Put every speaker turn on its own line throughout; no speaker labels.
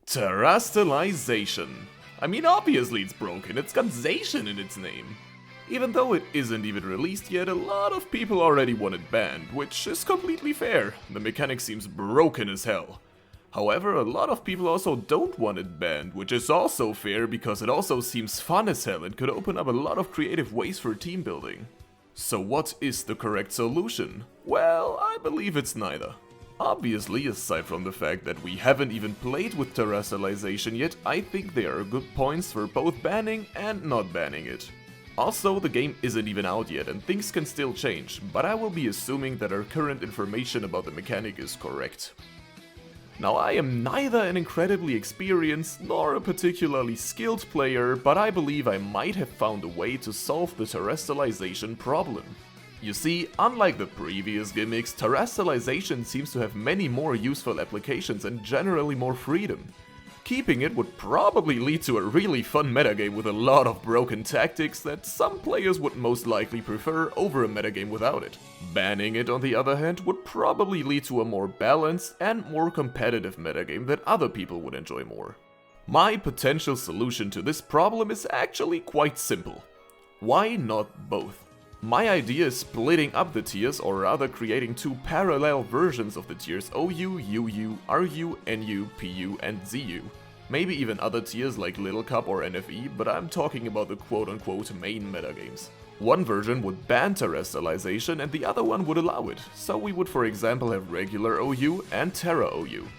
Terastallizing. I mean, obviously it's broken, it's got Zation in its name. Even though it isn't even released yet, a lot of people already want it banned, which is completely fair. The mechanic seems broken as hell. However, a lot of people also don't want it banned, which is also fair because it also seems fun as hell and could open up a lot of creative ways for team building. So what is the correct solution? Well, I believe it's neither. Obviously, aside from the fact that we haven't even played with Terastallization yet, I think there are good points for both banning and not banning it. Also, the game isn't even out yet and things can still change, but I will be assuming that our current information about the mechanic is correct. Now, I am neither an incredibly experienced nor a particularly skilled player, but I believe I might have found a way to solve the Terastallization problem. You see, unlike the previous gimmicks, Terastallization seems to have many more useful applications and generally more freedom. Keeping it would probably lead to a really fun metagame with a lot of broken tactics that some players would most likely prefer over a metagame without it. Banning it, on the other hand, would probably lead to a more balanced and more competitive metagame that other people would enjoy more. My potential solution to this problem is actually quite simple. Why not both? My idea is splitting up the tiers, or rather creating two parallel versions of the tiers OU, UU, RU, NU, PU and ZU. Maybe even other tiers like Little Cup or NFE, but I'm talking about the quote-unquote main metagames. One version would ban Terastallization and the other one would allow it, so we would for example have regular OU and Terra OU.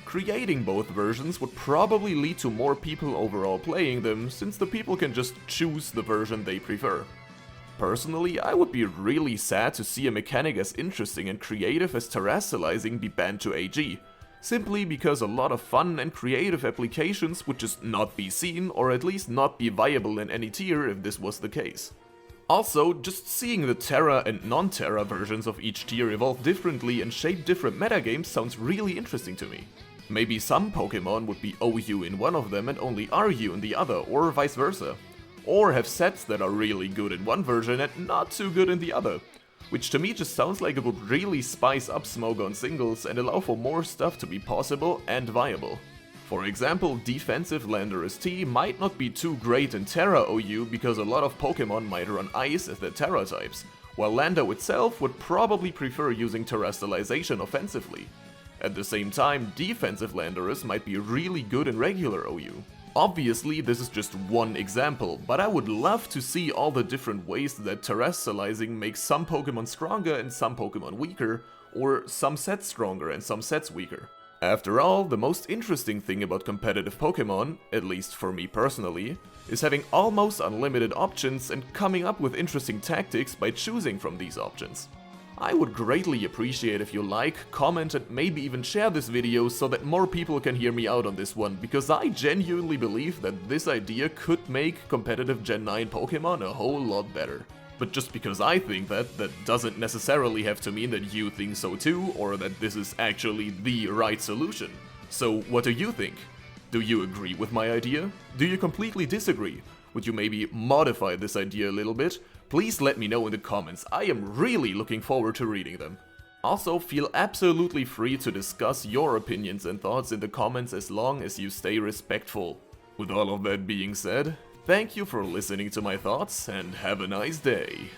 Creating both versions would probably lead to more people overall playing them, since the people can just choose the version they prefer. Personally, I would be really sad to see a mechanic as interesting and creative as Terastallizing be banned to AG, simply because a lot of fun and creative applications would just not be seen, or at least not be viable in any tier if this was the case. Also, just seeing the Terra and non-Terra versions of each tier evolve differently and shape different metagames sounds really interesting to me. Maybe some Pokémon would be OU in one of them and only RU in the other, or vice versa. Or have sets that are really good in one version and not too good in the other, which to me just sounds like it would really spice up Smogon singles and allow for more stuff to be possible and viable. For example, defensive Landorus T might not be too great in Terra OU because a lot of Pokémon might run Ice as their Terra types, while Lando itself would probably prefer using Terastallization offensively. At the same time, defensive Landorus might be really good in regular OU. Obviously, this is just one example, but I would love to see all the different ways that Terastallizing makes some Pokémon stronger and some Pokémon weaker, or some sets stronger and some sets weaker. After all, the most interesting thing about competitive Pokémon, at least for me personally, is having almost unlimited options and coming up with interesting tactics by choosing from these options. I would greatly appreciate if you like, comment and maybe even share this video so that more people can hear me out on this one, because I genuinely believe that this idea could make competitive Gen 9 Pokémon a whole lot better. But just because I think that doesn't necessarily have to mean that you think so too, or that this is actually the right solution. So what do you think? Do you agree with my idea? Do you completely disagree? Would you maybe modify this idea a little bit? Please let me know in the comments, I am really looking forward to reading them. Also, feel absolutely free to discuss your opinions and thoughts in the comments as long as you stay respectful. With all of that being said, thank you for listening to my thoughts and have a nice day.